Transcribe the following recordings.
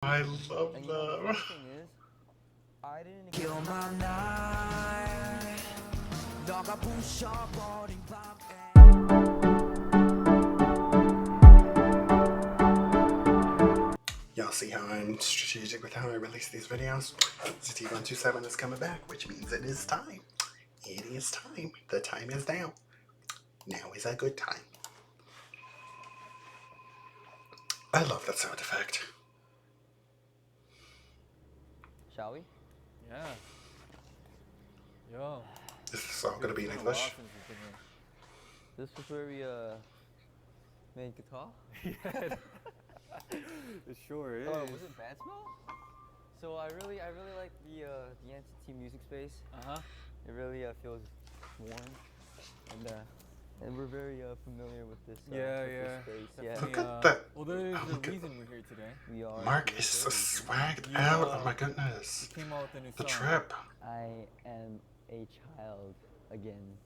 I love And the them. funny thing is, I didn't kill my night. 너가 부셔버린 밤에. Y'all see how I'm strategic with how I release these videos? NCT127 is coming back, which means it is time. It is time. The time is now. Now is a good time. I love that sound effect. Shall we? Yeah. Yo. Is this all gonna be in English? This is where we made guitar. Yeah. It sure is. Oh, was it Bad Smell? So I really like the NCT music space. It really feels warm, and we're very familiar with this. This space. Yeah. Look at that. Well, there's a Look at- reason we're here today. We are. Mark is so swagged out. Oh my goodness. We came out with a new The song. trip. I am a child again.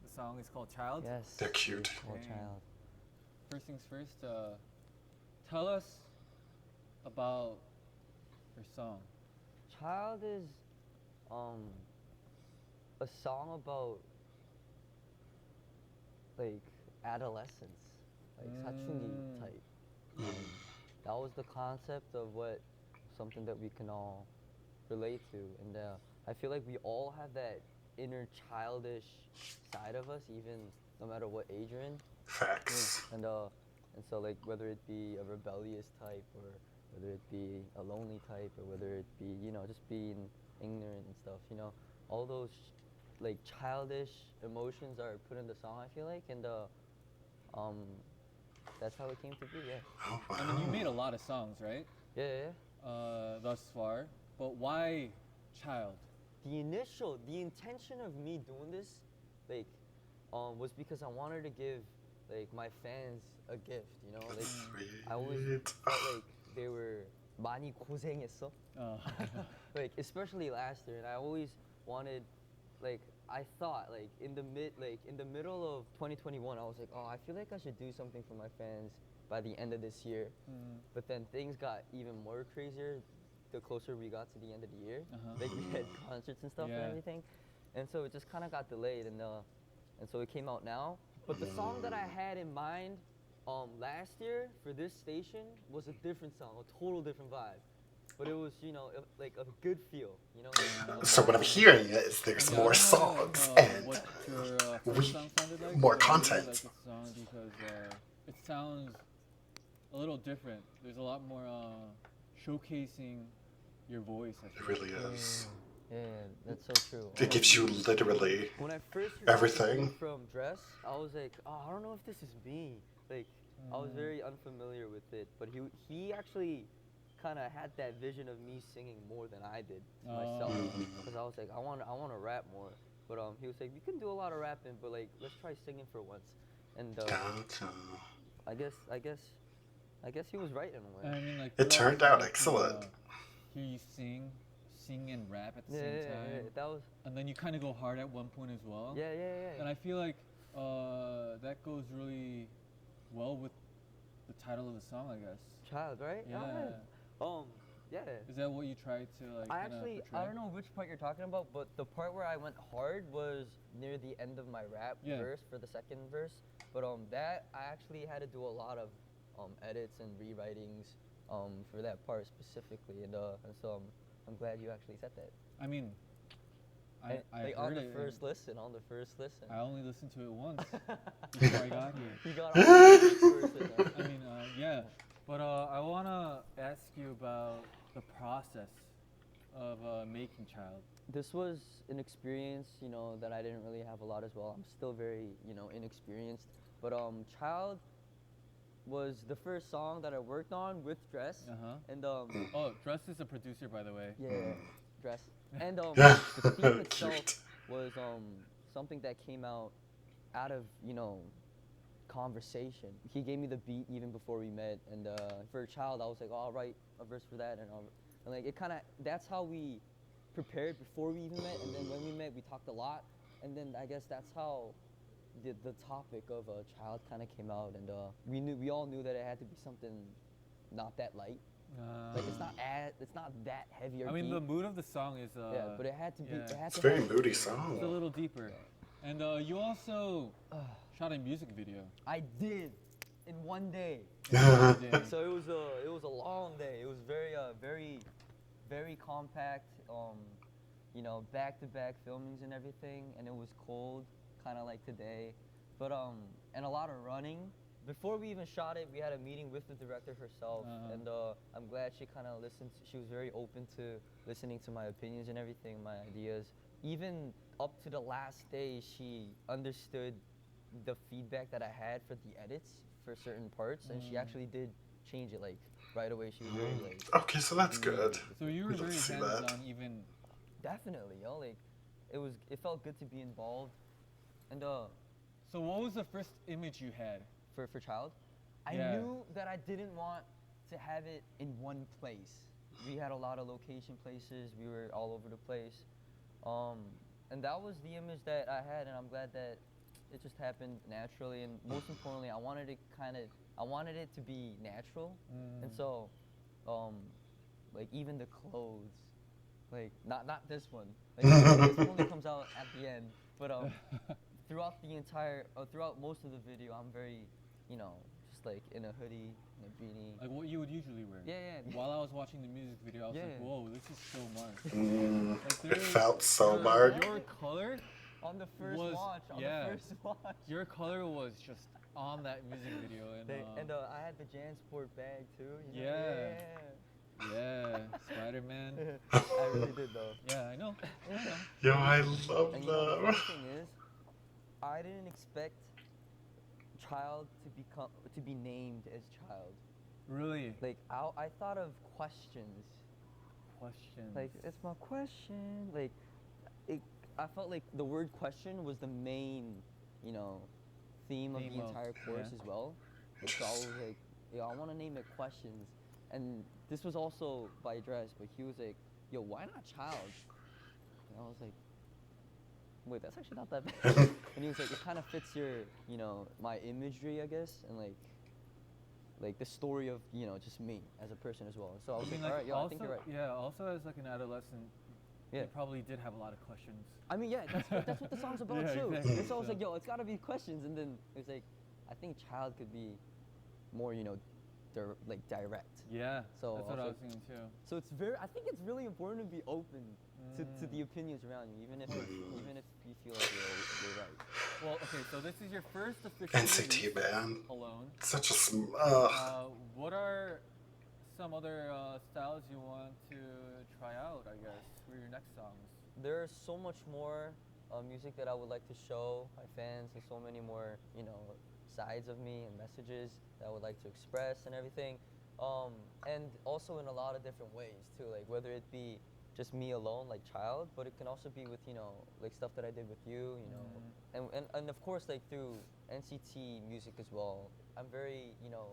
The song is called Child. Yes. They're cute. It's called Dang. Child. First things first, tell us about your song. Child is a song about like adolescence, like 사춘기 type. That was the concept of what something that we can all relate to, and I feel like we all have that inner childish side of us, even no matter what age you're in. Facts. And so like whether it be a rebellious type or whether it be a lonely type or whether it be just being ignorant and stuff, all those like childish emotions are put in the song, I feel like, and that's how it came to be. Yeah. Oh wow. I mean, you made a lot of songs, right? Yeah. Thus far, but why Child? The intention of me doing this, like, was because I wanted to give like my fans a gift, like Sweet. I always felt like they were 많이 고생했어. Like especially last year, and I always wanted, like I thought like in the middle of 2021, I was like, oh, I feel like I should do something for my fans by the end of this year. But then things got even more crazier the closer we got to the end of the year. Like we had concerts and stuff and Yeah. everything, and so it just kind of got delayed, and so it came out now. But the song that I had in mind last year for this station was a different song, a total different vibe. But it was, like a good feel, So what I'm hearing is there's I mean, I more don't know, songs what and your we- first song sounded like, more but I really content. like this song because it sounds a little different. There's a lot more showcasing your voice. I it feel. really is. Yeah, that's so true. It gives you literally When I first heard everything. from Dress, I was like, oh, I don't know if this is me. Like, I was very unfamiliar with it, but he actually kind of had that vision of me singing more than I did to myself, because I was like, I want to rap more. But he was like, you can do a lot of rapping, but like, let's try singing for once. And Gotcha. I guess he was right in a way. I mean, like It turned out like, excellent. Hear you sing and rap at the Yeah, same time, that was. and then you kind of go hard at one point as well. Yeah. And I feel like that goes really well with the title of the song, I guess. Child, right? Yeah. Yeah. Is that what you tried to like? I kinda actually, portray? I don't know which part you're talking about, but the part where I went hard was near the end of my rap verse for the second verse. But that I actually had to do a lot of edits and rewritings for that part specifically, and so I'm glad you actually said that. I mean, I like heard on the it. first listen. I only listened to it once before I got here. You got on the first listen. I mean, yeah, but I wanna ask you about the process of making Child. This was an experience, that I didn't really have a lot as well. I'm still very, inexperienced. But Child was the first song that I worked on with Dress. And Oh, Dress is a producer, by the way. yeah, Dress. And Yeah. the theme itself Cute. was something that came out of, conversation. He gave me the beat even before we met, and for a Child, I was like, oh, I'll write a verse for that, and like it kind of, that's how we prepared before we even met, and then when we met, we talked a lot, and then I guess that's how the topic of a Child kind of came out, and we all knew that it had to be something not that light, Like it's not that heavy or I mean, deep. the mood of the song is. Yeah, but it had to be. yeah. It had It's to a very have moody It's a song. little deeper. And you also shot a music video. I did in one day. So it was a long day. It was very compact. You know, back-to-back filmings and everything, and it was cold, kind of like today, but and a lot of running. Before we even shot it, we had a meeting with the director herself, and I'm glad she kind of listened. She was very open to listening to my opinions and everything, my ideas. Even up to the last day, she understood the feedback that I had for the edits for certain parts, and she actually did change it like right away. She was very like Okay, so that's good. So you were We'd love very to see hands that. on, even. definitely, yo, like it felt good to be involved, and So what was the first image you had? for child, I Yeah. knew that I didn't want to have it in one place. We had a lot of location places. We were all over the place, and that was the image that I had, and I'm glad that it just happened naturally. And most importantly, I wanted it to be natural, and so, like even the clothes, like not this one, like this one only comes out at the end, but throughout most of the video, I'm very, you know, just like in a hoodie, in a beanie. Like what you would usually wear. Yeah. While I was watching the music video, I was like, Yeah. whoa, this is so Mark. It felt so Mark. Your color On the first was watch. yeah. The first watch. Your color was just on that music video, and I had the JanSport bag too. You know? Yeah. yeah, Spider-Man. I really did though. Yeah, I know. Yo, I love And you know the them. funny thing is, I didn't expect Child to be named as Child. Really? Like I thought of questions. Questions. Like it's my question. Like I felt like the word question was the main, you know, theme of the entire course as well. And so I was like, yo, I want to name it questions. And this was also by Dress, but he was like, yo, why not Child? And I was like, wait, that's actually not that bad. And he was like, it kind of fits your, you know, my imagery, I guess, and like the story of, you know, just me as a person as well. So I was like, all right, yo, I think you're right. Yeah, also as like an adolescent, Yeah. you probably did have a lot of questions. I mean, yeah, that's what the song's about Yeah, too. exactly. And so I was like, yo, it's gotta be questions. And then it was like, I think Child could be more, you know, direct. Yeah, So that's what I also- was thinking too. So I think it's really important to be open to the opinions around you, even if you feel like you're right. Well, okay, so this is your first official NCT release man. alone. Such a What are some other styles you want to try out, I guess, for your next songs? There's so much more music that I would like to show my fans, and so many more, you know, sides of me and messages that I would like to express and everything. And also in a lot of different ways too, like whether it be just me alone, like Child, but it can also be with, you know, like stuff that I did with you, you know, and of course like through NCT music as well. I'm very, you know,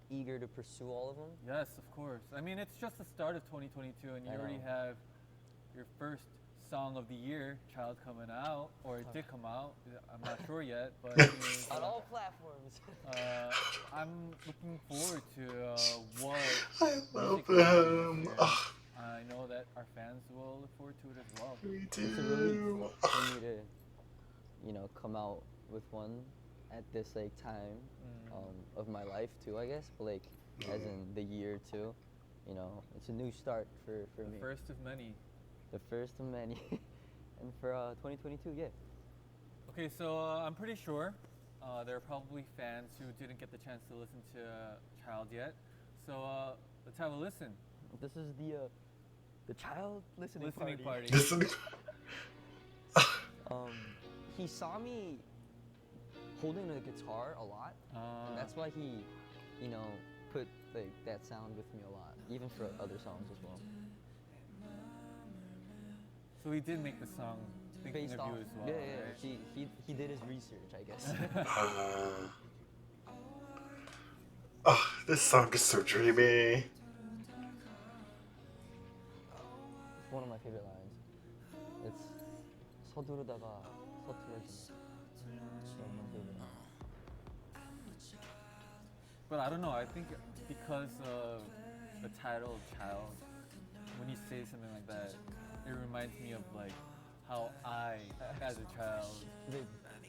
eager to pursue all of them. Yes, of course. I mean, it's just the start of 2022, and you I already know. have your first song of the year, Child, coming out, or it did come out. I'm not sure yet, but I mean, On all platforms. I'm looking forward to what I love music you're gonna do them. this year. Ugh, I know that our fans will look forward to it as well. we It's a relief do. for me to, you know, come out with one at this like time of my life too, I guess. But like as in the year too, you know, it's a new start for me. First of many. The first of many. And for 2022, yeah. Okay, so I'm pretty sure there are probably fans who didn't get the chance to listen to Child yet. So let's have a listen. This is the Child listening party. Listen. He saw me holding the guitar a lot, and that's why he, you know, put like that sound with me a lot, even for other songs as well. So he did make the song thinking Based of off, you as well. yeah. right? He did his research, I guess. Oh, this song is so dreamy. It's one of my favorite lines. It's 서두르다가 서투러지네. One of my favorite lines. But I don't know. I think because of the title child, when you say something like that, it reminds me of like how I, as a child, Wait,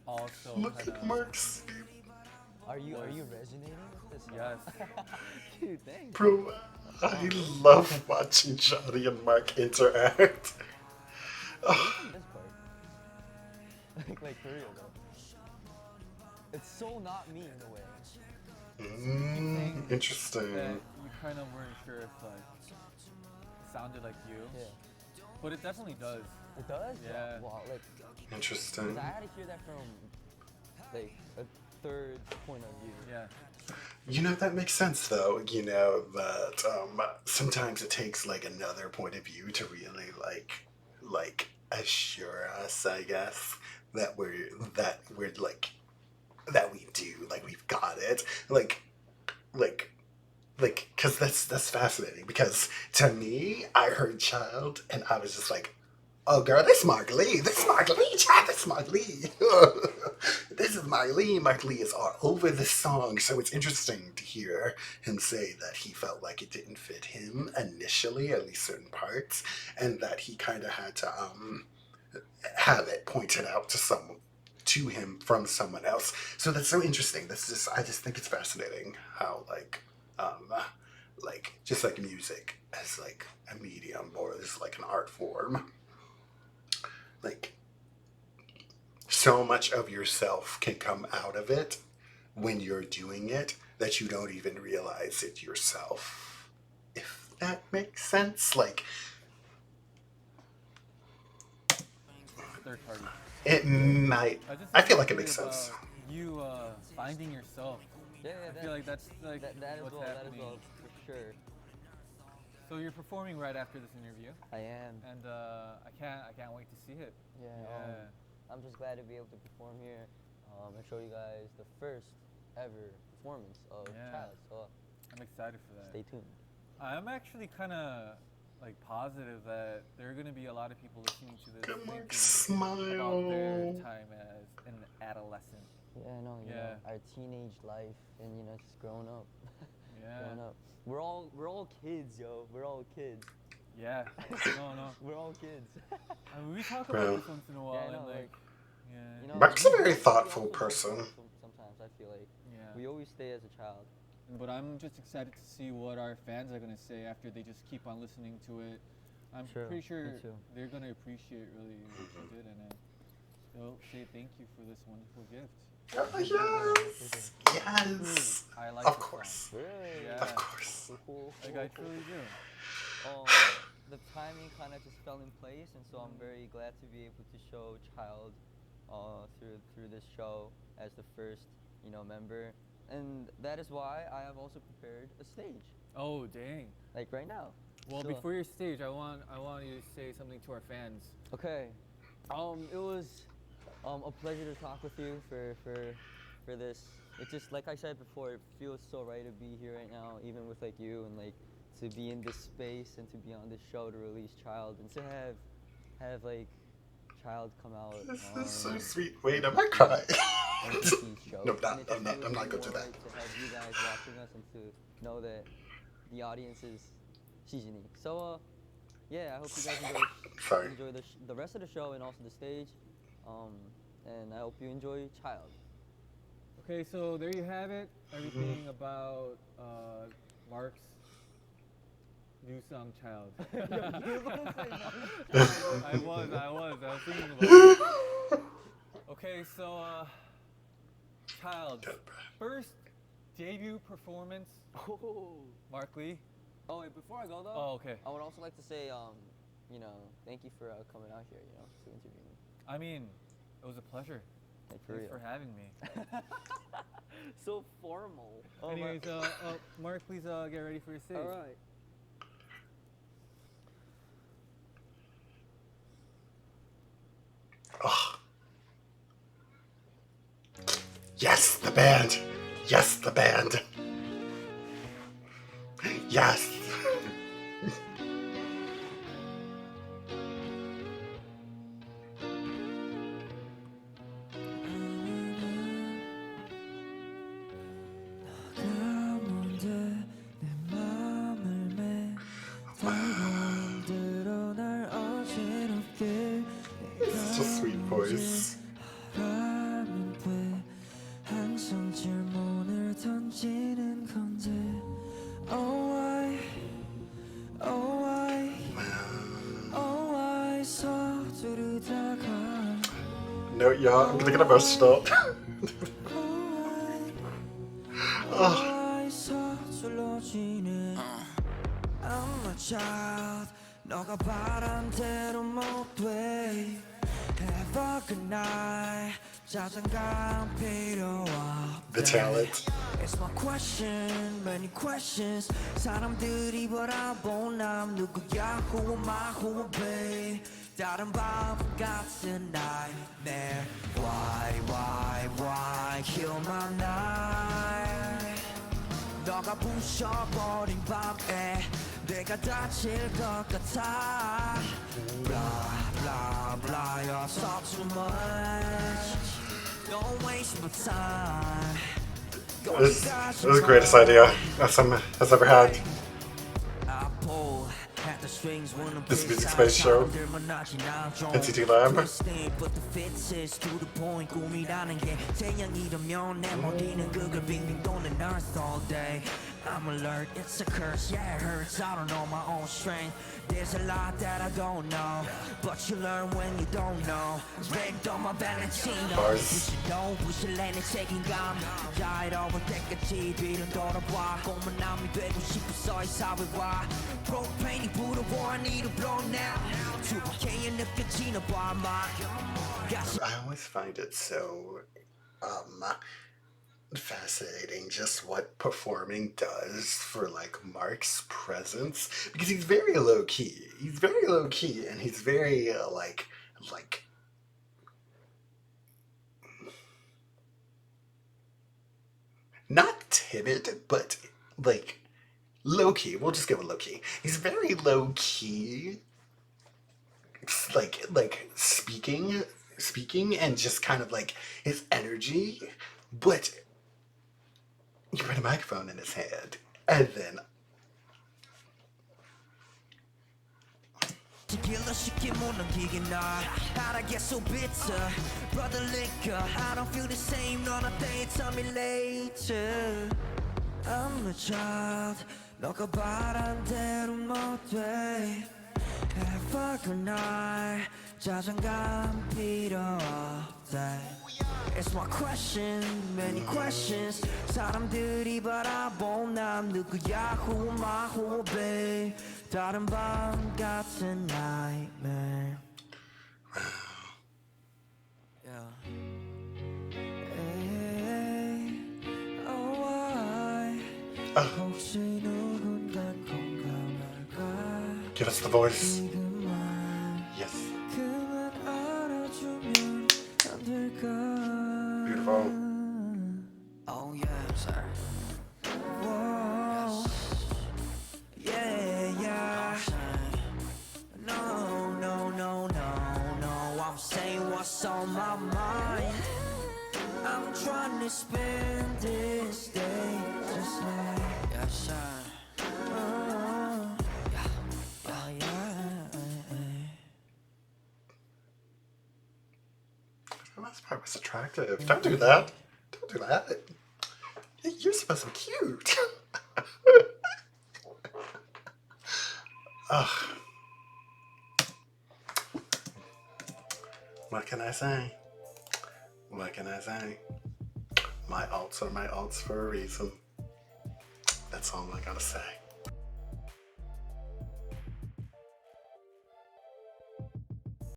also Look kind at of Mark's. are you resonating with this song? yes. Dude, thanks. Bro, I love watching Johnny and Mark interact. Maybe from this part. like for real though. It's so not me in a way. Saying that Interesting. you kind of weren't sure if like it sounded like you, Yeah. but it definitely does. It does? Yeah. Wow, like, Interesting. because I had to hear that from, like, a third point of view. Yeah. You know, that makes sense though. You know, that sometimes it takes like another point of view to really like assure us, I guess, that we're like that we do, like we've got it. Like because that's fascinating, because to me I heard child and I was just like, oh girl, this Mark Lee, child, this Mark Lee. This is Mark Lee. Mark Lee is all over the song, so it's interesting to hear him say that he felt like it didn't fit him initially, at least certain parts, and that he kind of had to have it pointed out to him from someone else. So that's so interesting. I just think it's fascinating how just like music as like a medium or as like an art form, like so much of yourself can come out of it when you're doing it that you don't even realize it yourself. If that makes sense, like Third party. it might. I feel like it makes sense. You finding yourself. Yeah, I feel like that's like that as what's well, happening. for sure. So you're performing right after this interview, I am. and I can't wait to see it. Yeah. I'm just glad to be able to perform here and show you guys the first ever performance of Yeah. Child. So I'm excited for that. stay tuned. I'm actually kind of like positive that there are going to be a lot of people listening to this Good Mark, thinking about their smile. time as an adolescent. Yeah, I know. You know, our teenage life and just growing up. Yeah. Growing up. We're all kids, yo. We're all kids. Yeah. No. We're all kids. I mean, we talk Bro. about this once in a while, I know, and like, like, yeah. You know, Mark's a we very also thoughtful grow up person. Sometimes I feel like Yeah. we always stay as a child. But I'm just excited to see what our fans are gonna say after they just keep on listening to it. I'm True, pretty me sure too. they're gonna appreciate really what you did, and they'll say thank you for this wonderful gift. Oh, yes. Yes. I like Of this course. song. Really? Yeah. Of course. Cool. Like I truly do. The timing kind of just fell in place, and so I'm very glad to be able to show Child through this show as the first member, and that is why I have also prepared a stage, Oh dang. like right now. Well, So- before your stage, I want you to say something to our fans. Okay. It was a pleasure to talk with you for this. It's just like I said before, it feels so right to be here right now, even with like you, and like to be in this space and to be on this show to release Child and to have like Child come out. This is so on sweet. Wait, am I crying? NCT's show. No, And it just I'm not feels going to do more that. right to have you guys watching us and to know that the audience is she's unique. So yeah, I hope you guys Sorry. enjoy the rest of the show and also the stage. And I hope you enjoy Child. Okay, so there you have it. Everything about Mark's new song, Child. I was thinking about it. Okay, so Child, first debut performance, Oh. Mark Lee. Oh, wait, before I go though, Oh, okay. I would also like to say, thank you for coming out here, to interview me. I mean, it was a pleasure. Like for Thanks real. for having me. So formal. Oh, Anyways, Mark, please get ready for your stage. all right. Oh. Yes, the band. Yes, the band. Yes. 가운데 내 맘을 know, y'all. I'm gonna get emotional. Oh. I'm a child. 너가 바람대로 못 돼. Have a good night. 자장감 필요 없대. The talent. It's my question, many questions. 사람들이 바라본 남 누구야? Who am I? Who am I? 다른 밤 같은 nightmare. Why kill my night? 너가 부셔버린 밤에 내가 다칠 것 같아. Blah blah, you talk too much. Don't waste my time. This is the greatest idea SM has ever had. This music space show. NCT Lab. I'm alert, it's a curse, yeah it hurts, I don't know my own strength. There's a lot that I don't know, but you learn when you don't know. Red on my Valentino. Bars. 부실래는 책임감. 자유로울 때까지 뒤를 돌아봐. 고만남이 되고 싶어서 이 사회와 프로페인이 불어워. I need to blow now. 투박해야 느껴지나 봐. I always find it so fascinating just what performing does for like Mark's presence, because he's very low key. He's very low key, and he's very like not timid, but like low key. We'll just give it low key. He's very low key, like speaking and just kind of like his energy, but you put a microphone in his hand, and then Tequila 쉽게 못 넘기긴 나. How'd I get so bitter? Brother liquor, I don't feel the same. 너나 때 tell me later. I'm a child. 너가 바란대로 못 돼. Have a good night. 자장감 필요 없대. It's my question, many questions. 사람들이 바라본 남 누구야? Who am I? Who am I? 다른 밤 같은 nightmare. Yeah. Hey, oh why? 혹시 누군가 공감할까? give us the voice. Yes. 그만 알아주면 안 될까? Beautiful. Oh yeah, sir. Whoa. Yeah. No. I'm saying what's on my mind. I'm trying to spend this day just like yes, sir. The last part was attractive. Don't do that. Don't do that. You're supposed to be cute. Ugh. What can I say? What can I say? My alts are my alts for a reason. That's all I gotta say.